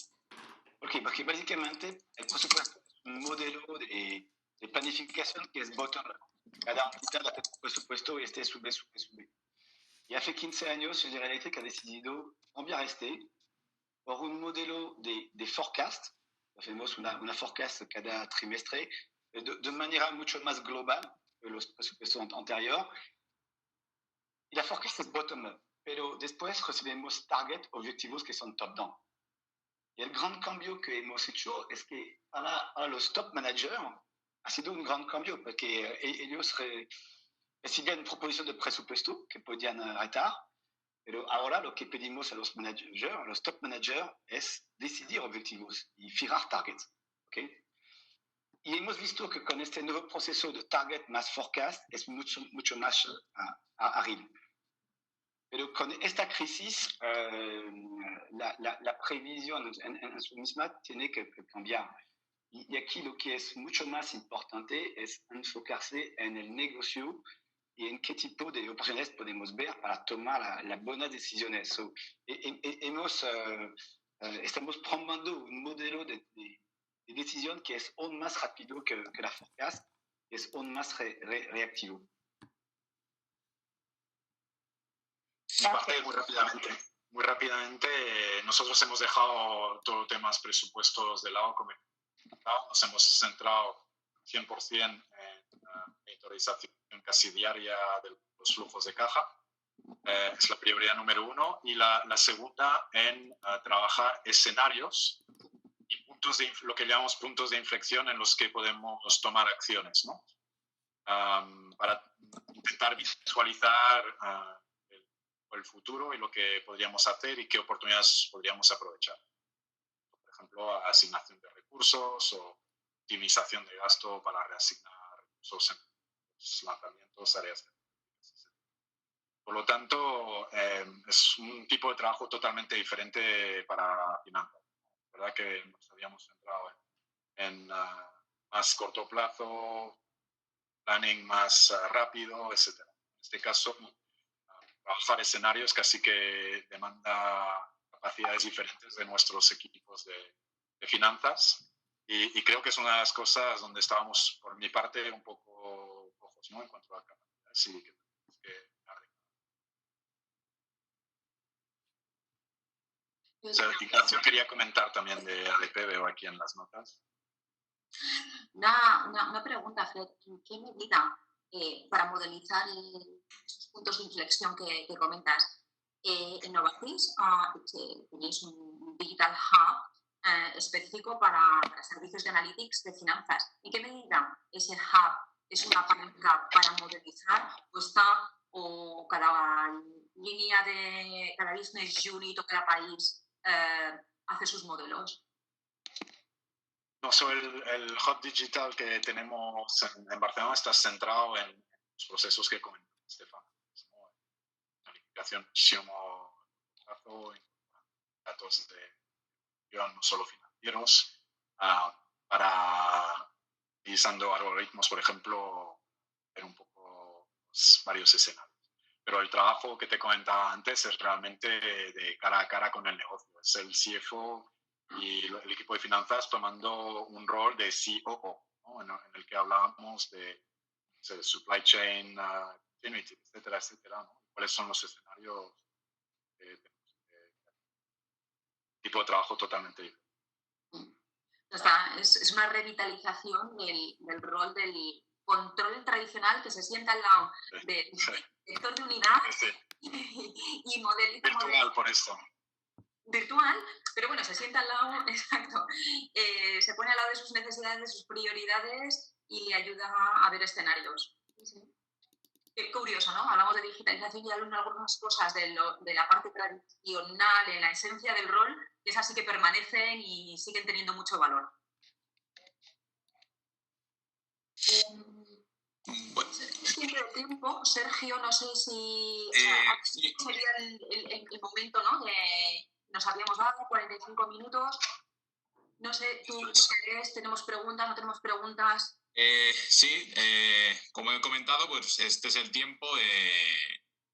¿Por qué? Porque básicamente el presupuesto es un modelo de planificación que es bottom-up. Cada entidad hace un presupuesto y sube. Y hace 15 años, Schneider Electric ha decidido cambiar por un modelo de forecast. Hacemos una forecast cada trimestre de manera mucho más global que los presupuestos anteriores. Y la forecast es bottom-up, pero después recibimos target, objetivos que son top-down. Y el gran cambio que hemos hecho es que para los top managers ha sido un gran cambio porque ellos recibían proposición de presupuesto que podían retar, pero ahora lo que pedimos a los managers, a los top managers, es decidir objetivos y fijar targets. ¿Okay? Y hemos visto que con este nuevo proceso de target más forecast es mucho más ágil. Pero con esta crisis, la previsión en su misma tiene que cambiar. Y aquí lo que es mucho más importante es enfocarse en el negocio y en qué tipo de opciones podemos ver para tomar las buenas decisiones. So, estamos promoviendo un modelo de decisión que es aún más rápido que la forecast, es aún más reactivo. Muy rápidamente, nosotros hemos dejado todo temas presupuestos de lado, como nos hemos centrado 100% en monitorización casi diaria de los flujos de caja. Es la prioridad número uno. Y la segunda en trabajar escenarios y lo que llamamos puntos de inflexión en los que podemos tomar acciones, ¿no? Para intentar visualizar el futuro y lo que podríamos hacer y qué oportunidades podríamos aprovechar. Por ejemplo, asignación de recursos o optimización de gasto para reasignar recursos en los lanzamientos, áreas de... Por lo tanto, es un tipo de trabajo totalmente diferente para finanzas. La verdad que nos habíamos centrado en más corto plazo, planning más rápido, etc. En este caso, trabajar escenarios casi que demanda capacidades diferentes de nuestros equipos de finanzas y creo que es una de las cosas donde estábamos, por mi parte, un poco cojos, ¿no? En cuanto a capacidades. Sí, Ignacio quería comentar también de ADP, veo aquí en las notas. Una pregunta, Fred. ¿En qué medida, para modelizar esos puntos de inflexión que comentas, en Novartis tenéis un Digital Hub específico para servicios de analytics de finanzas? ¿En qué medida ese hub es una palanca para modelizar o cada línea de cada business unit o cada país hace sus modelos? No, el hub digital que tenemos en Barcelona está centrado en los procesos que comentó Estefan. Planificación, datos de no solo financieros, para utilizando algoritmos, por ejemplo, ver un poco varios escenarios. Pero el trabajo que te comentaba antes es realmente de cara a cara con el negocio. Es el CFO y el equipo de finanzas tomando un rol de COO, ¿no? en el que hablábamos de supply chain, etcétera, etcétera, ¿no? ¿Cuáles son los escenarios de tipo de trabajo totalmente diferente? O sea, es una revitalización del rol del control tradicional que se sienta al lado del director de unidad y modeliza. Virtual, por esto. Virtual, pero bueno, se sienta al lado, exacto, se pone al lado de sus necesidades, de sus prioridades y le ayuda a ver escenarios. Sí. Qué curioso, ¿no? Hablamos de digitalización y algunas cosas de la parte tradicional, en la esencia del rol, que esas sí que permanecen y siguen teniendo mucho valor. Bueno. Tiempo de tiempo, Sergio, no sé si sí. sería el momento, ¿no? Nos habíamos dado 45 minutos. No sé, ¿tú qué crees? ¿Tenemos preguntas? ¿No tenemos preguntas? Sí, como he comentado, pues este es el tiempo.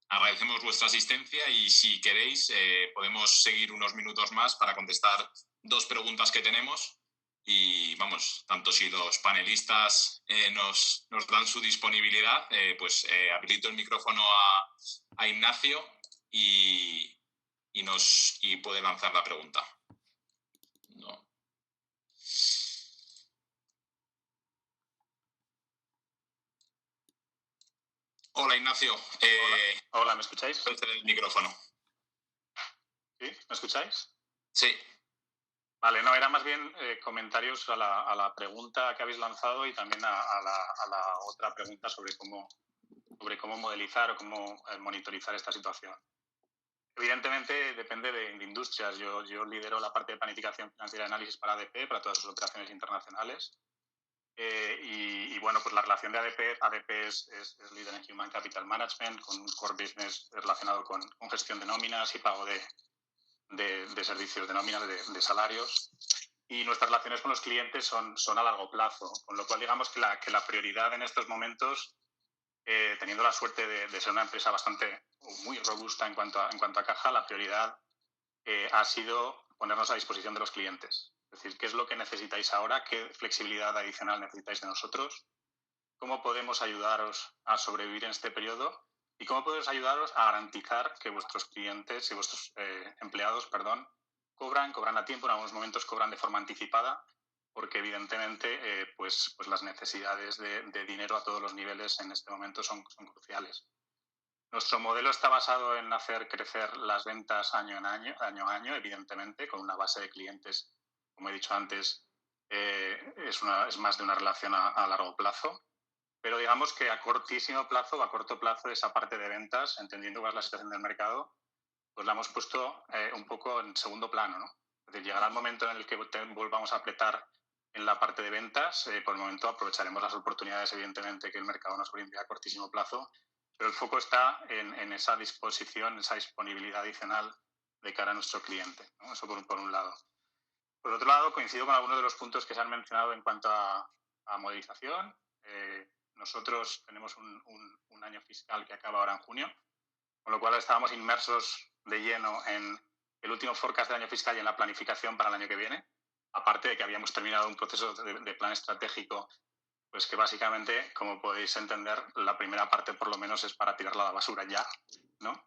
Agradecemos vuestra asistencia y si queréis podemos seguir unos minutos más para contestar 2 preguntas que tenemos. Y vamos, tanto si los panelistas nos dan su disponibilidad, pues habilito el micrófono a Ignacio y puede lanzar la pregunta. No. Hola, Ignacio. Hola, ¿me escucháis? Puedes tener el micrófono. ¿Sí? ¿Me escucháis? Sí. Vale, no, era más bien comentarios a la pregunta que habéis lanzado y también a la otra pregunta sobre cómo modelizar o cómo monitorizar esta situación. Evidentemente depende de industrias. Yo lidero la parte de planificación financiera y análisis para ADP, para todas sus operaciones internacionales. Y bueno, pues la relación de ADP es líder en Human Capital Management, con un core business relacionado con gestión de nóminas y pago de servicios de nóminas, de salarios. Y nuestras relaciones con los clientes son a largo plazo, con lo cual digamos que la prioridad en estos momentos, teniendo la suerte de ser una empresa muy robusta en cuanto a caja, la prioridad ha sido ponernos a disposición de los clientes. Es decir, ¿qué es lo que necesitáis ahora? ¿Qué flexibilidad adicional necesitáis de nosotros? ¿Cómo podemos ayudaros a sobrevivir en este periodo? ¿Y cómo podemos ayudaros a garantizar que vuestros clientes y vuestros empleados, cobran a tiempo, en algunos momentos cobran de forma anticipada, porque evidentemente pues las necesidades de dinero a todos los niveles en este momento son cruciales. Nuestro modelo está basado en hacer crecer las ventas año a año, evidentemente, con una base de clientes, como he dicho antes, es más de una relación a largo plazo. Pero digamos que a cortísimo plazo o a corto plazo esa parte de ventas, entendiendo cuál es la situación del mercado, pues la hemos puesto un poco en segundo plano, ¿no? Es decir, llegará el momento en el que volvamos a apretar en la parte de ventas. Por el momento aprovecharemos las oportunidades, evidentemente, que el mercado nos brinde a cortísimo plazo, pero el foco está en esa disposición, esa disponibilidad adicional de cara a nuestro cliente, ¿no? Eso por un lado. Por otro lado, coincido con algunos de los puntos que se han mencionado en cuanto a modelización. Nosotros tenemos un año fiscal que acaba ahora en junio, con lo cual estábamos inmersos de lleno en el último forecast del año fiscal y en la planificación para el año que viene, aparte de que habíamos terminado un proceso de plan estratégico, pues que básicamente, como podéis entender, la primera parte por lo menos es para tirarla a la basura ya, ¿no?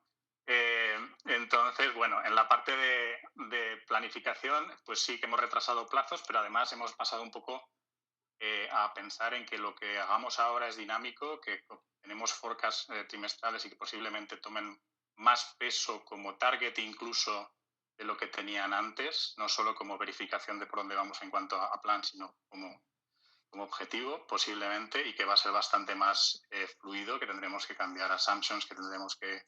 Entonces, bueno, en la parte de planificación, pues sí que hemos retrasado plazos, pero además hemos pasado un poco a pensar en que lo que hagamos ahora es dinámico, que tenemos forecasts trimestrales y que posiblemente tomen más peso como target incluso de lo que tenían antes, no solo como verificación de por dónde vamos en cuanto a plan, sino como objetivo posiblemente, y que va a ser bastante más fluido, que tendremos que cambiar assumptions, que tendremos que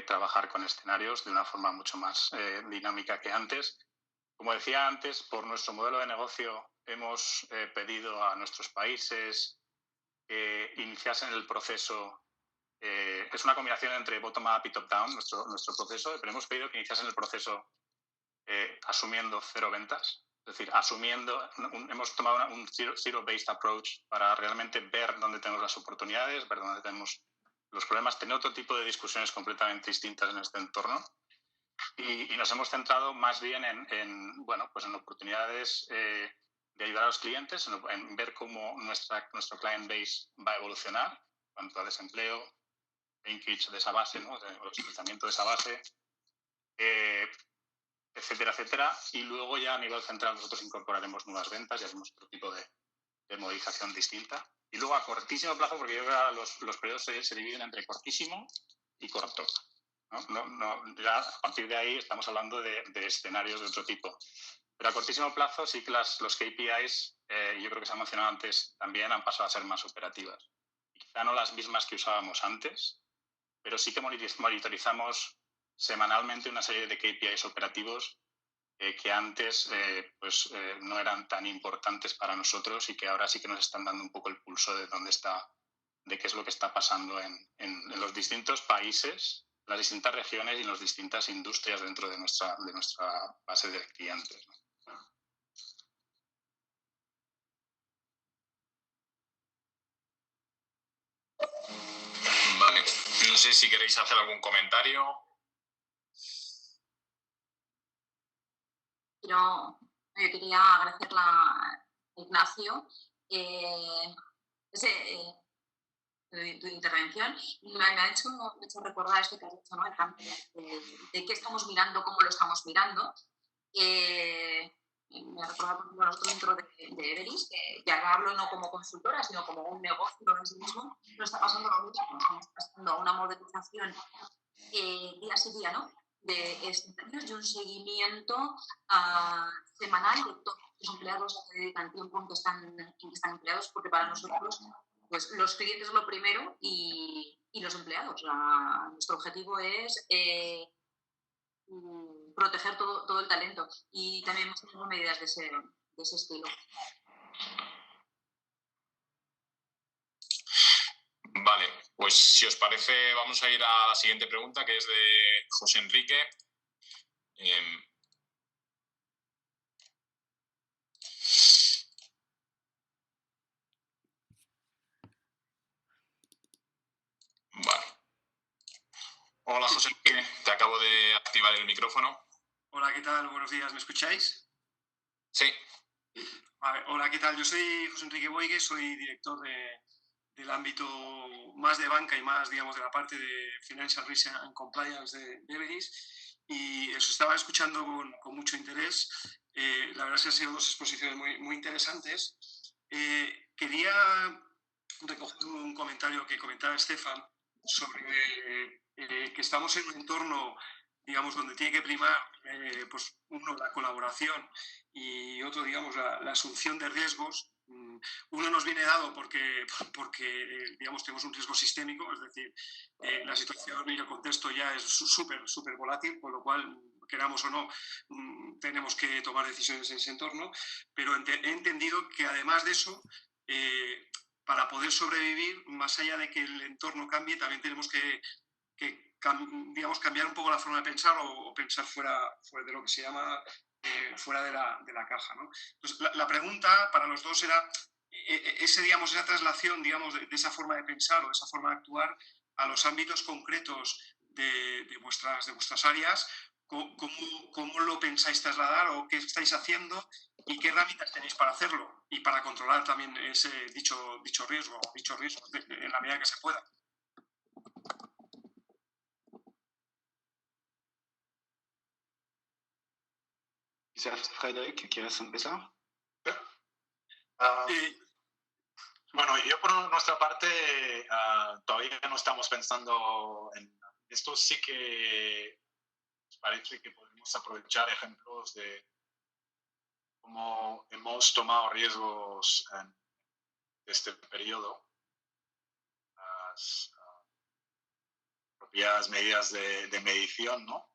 trabajar con escenarios de una forma mucho más dinámica que antes. Como decía antes, por nuestro modelo de negocio hemos pedido a nuestros países que iniciasen el proceso. Es una combinación entre bottom-up y top-down nuestro proceso, pero hemos pedido que iniciasen el proceso asumiendo 0 ventas. Es decir, hemos tomado un zero-based approach para realmente ver dónde tenemos las oportunidades, ver dónde tenemos los problemas, tener otro tipo de discusiones completamente distintas en este entorno. Y nos hemos centrado más bien en oportunidades de ayudar a los clientes, en ver cómo nuestro client base va a evolucionar en cuanto a desempleo, linkage de esa base, ¿no? El utilizamiento de esa base, etcétera, etcétera. Y luego ya a nivel central nosotros incorporaremos nuevas ventas y haremos otro tipo de modificación distinta. Y luego a cortísimo plazo, porque yo creo que los periodos se dividen entre cortísimo y corto. Ya a partir de ahí estamos hablando de escenarios de otro tipo. Pero a cortísimo plazo sí que los KPIs, yo creo que se han mencionado antes, también han pasado a ser más operativas. Quizá no las mismas que usábamos antes, pero sí que monitorizamos semanalmente una serie de KPIs operativos que antes no eran tan importantes para nosotros y que ahora sí que nos están dando un poco el pulso de dónde está, de qué es lo que está pasando en los distintos países, las distintas regiones y en las distintas industrias dentro de nuestra base de clientes, ¿no? Vale. No sé si queréis hacer algún comentario. Yo quería agradecer a Ignacio tu intervención. Me ha hecho recordar esto que has dicho, ¿no? El cambio de qué estamos mirando, cómo lo estamos mirando. Me ha recordado, por ejemplo, nosotros dentro de Everis, que ya no hablo no como consultora, sino como un negocio en sí mismo, no está pasando lo mismo. Estamos pasando a una modernización día a día, ¿no? De escenarios y un seguimiento semanal de todos los empleados que dedican tiempo en que están empleados, porque para nosotros pues, los clientes es lo primero y los empleados. Nuestro objetivo es proteger todo el talento y también hemos tenido medidas de ese estilo. Vale, pues si os parece vamos a ir a la siguiente pregunta, que es de José Enrique. Vale. Hola José Enrique, te acabo de activar el micrófono. Hola, ¿qué tal? Buenos días, ¿me escucháis? Sí. Vale, hola, ¿qué tal? Yo soy José Enrique Boigue, soy director del ámbito más de banca y más, digamos, de la parte de Financial Risk and Compliance de Everis, y os estaba escuchando con mucho interés. La verdad es que han sido dos exposiciones muy interesantes. Quería recoger un comentario que comentaba Estefan sobre que estamos en un entorno, digamos, donde tiene que primar, pues uno, la colaboración y otro, digamos, la asunción de riesgos. Uno nos viene dado porque digamos, tenemos un riesgo sistémico, es decir, la situación y el contexto ya es súper volátil, con lo cual, queramos o no, tenemos que tomar decisiones en ese entorno, pero he entendido que además de eso, para poder sobrevivir, más allá de que el entorno cambie, también tenemos que digamos, cambiar un poco la forma de pensar o pensar fuera de lo que se llama fuera de la caja, ¿no? Entonces, la pregunta para los dos era digamos, esa traslación, digamos, de esa forma de pensar o de esa forma de actuar a los ámbitos concretos de vuestras áreas. ¿Cómo lo pensáis trasladar o qué estáis haciendo y qué herramientas tenéis para hacerlo y para controlar también ese dicho riesgo en la medida que se pueda? Quizás Frédéric, ¿quieres empezar? Bueno, yo por nuestra parte todavía no estamos pensando en esto. Sí que parece que podemos aprovechar ejemplos de cómo hemos tomado riesgos en este periodo, las propias medidas de medición, ¿no?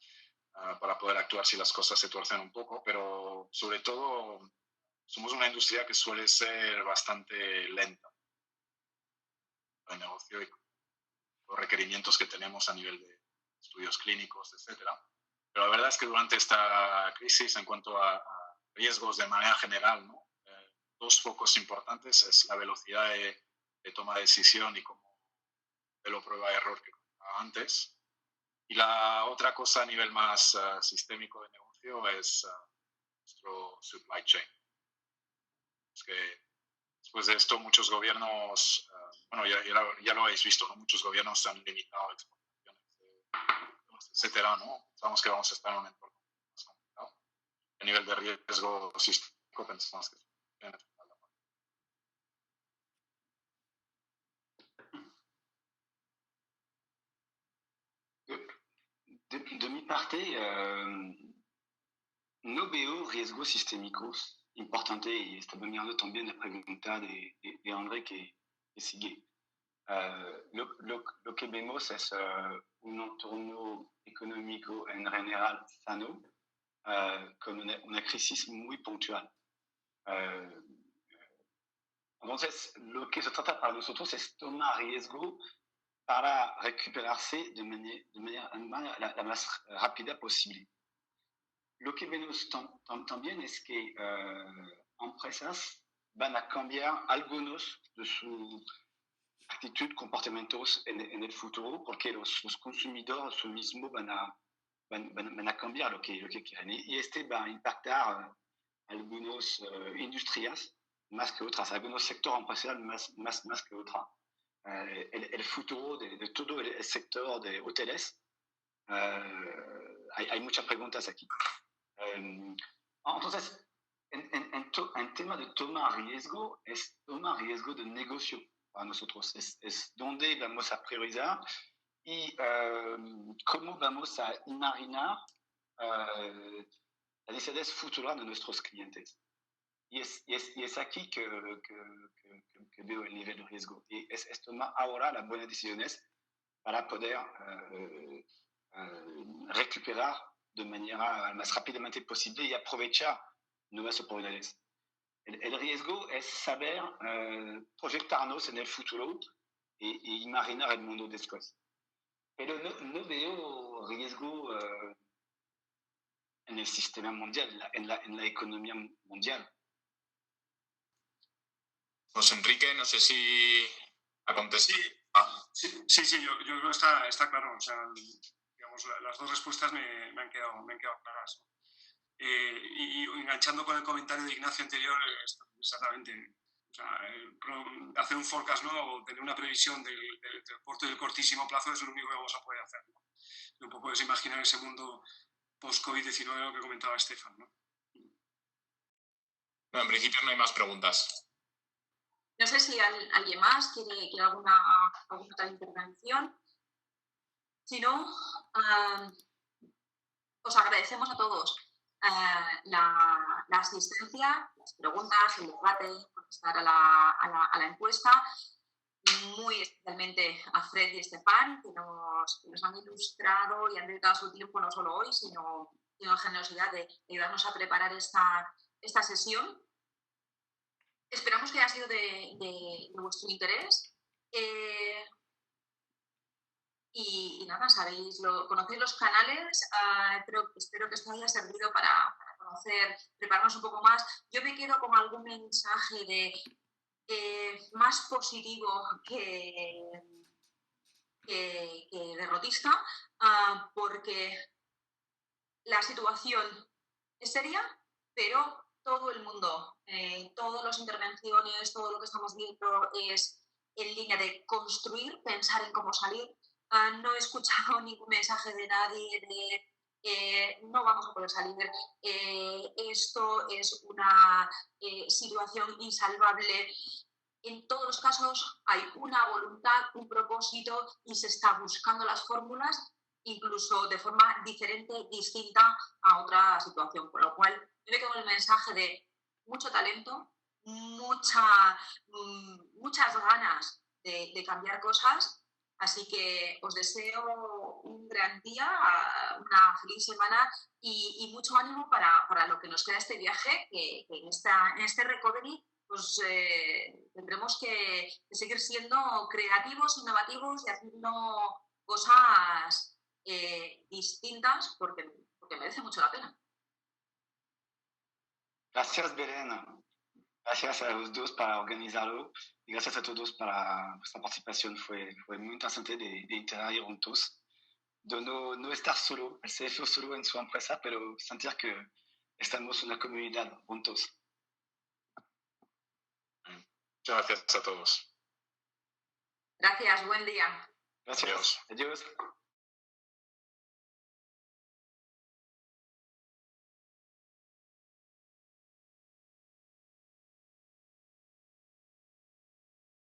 Para poder actuar si las cosas se tuercen un poco, pero sobre todo somos una industria que suele ser bastante lenta de negocio y los requerimientos que tenemos a nivel de estudios clínicos, etcétera. Pero la verdad es que durante esta crisis, en cuanto a riesgos de manera general, ¿no? Dos focos importantes es la velocidad de toma de decisión y como de lo prueba-error que comentaba antes. Y la otra cosa a nivel más sistémico de negocio es nuestro supply chain. Es que después de esto muchos gobiernos, bueno, ya lo habéis visto, ¿no? Muchos gobiernos han limitado exportaciones, etcétera, ¿no? Sabemos que vamos a estar en un entorno más complicado. A nivel de riesgo sistémico pensamos que de mi parte, no veo riesgos sistémicos importantes y está mirando también la pregunta de André que sigue. Lo que vemos es un entorno económico en general sano, con una crisis muy puntual. Entonces, lo que se trata para nosotros es tomar riesgo para recuperarse de manera la más rápida posible. Lo que vemos también es que empresas van a cambiar algunos de sus actitudes, comportamientos en el futuro, porque los consumidores su mismos van a cambiar lo que quieren. Y este va a impactar algunas industrias más que otras, algunos sectores empresariales más que otras. El futuro de todo el sector de hoteles, hay muchas preguntas aquí. Entonces, en tema de tomar riesgo, es tomar riesgo de negocio para nosotros. Es donde vamos a priorizar y cómo vamos a imaginar las necesidades futuras de nuestros clientes. Y es aquí que veo el nivel de riesgo. Y es tomar ahora las buenas decisiones para poder recuperar de manera más rápidamente posible y aprovechar nuevas oportunidades. El riesgo es saber proyectarnos en el futuro y imaginar el mundo después. Pero no veo riesgo en el sistema mundial, en la economía mundial. José Enrique, no sé si ha contestado. Sí, yo creo que está claro. O sea, digamos, las dos respuestas me han quedado claras. Y enganchando con el comentario de Ignacio anterior, exactamente. O sea, hacer un forecast, ¿no? O tener una previsión del corto y del cortísimo plazo es lo único que vamos a poder hacer, ¿no? No puedes imaginar ese mundo post-COVID-19 que comentaba Estefan, ¿no? No, en principio no hay más preguntas. No sé si alguien más quiere alguna otra intervención. Si no, os agradecemos a todos la asistencia, las preguntas, el debate, contestar a la encuesta. Muy especialmente a Fred y Estefan, que nos han ilustrado y han dedicado su tiempo no solo hoy, sino la generosidad de ayudarnos a preparar esta sesión. Esperamos que haya sido de vuestro interés. Y nada, conocéis los canales, pero espero que esto haya servido para conocer, prepararnos un poco más. Yo me quedo con algún mensaje de más positivo que derrotista, porque la situación es seria, pero todo el mundo, todas las intervenciones, todo lo que estamos viendo es en línea de construir, pensar en cómo salir. No he escuchado ningún mensaje de nadie de no vamos a poder salir, esto es una situación insalvable. en todos los casos hay una voluntad, un propósito y se está buscando las fórmulas incluso de forma diferente, distinta a otra situación. Con lo cual, yo me quedo con el mensaje de mucho talento, muchas ganas de cambiar cosas. Así que os deseo un gran día, una feliz semana y mucho ánimo para lo que nos queda este viaje, que en este recovery pues, tendremos que seguir siendo creativos, innovativos y haciendo cosas distintas porque merece mucho la pena. Gracias, Belén. Gracias a los dos para organizarlo y gracias a todos para vuestra participación. Fue muy interesante de interagir juntos, de no estar solo, el CFO solo en su empresa, pero sentir que estamos en una comunidad juntos. Muchas gracias a todos. Gracias, buen día. Gracias. Adiós.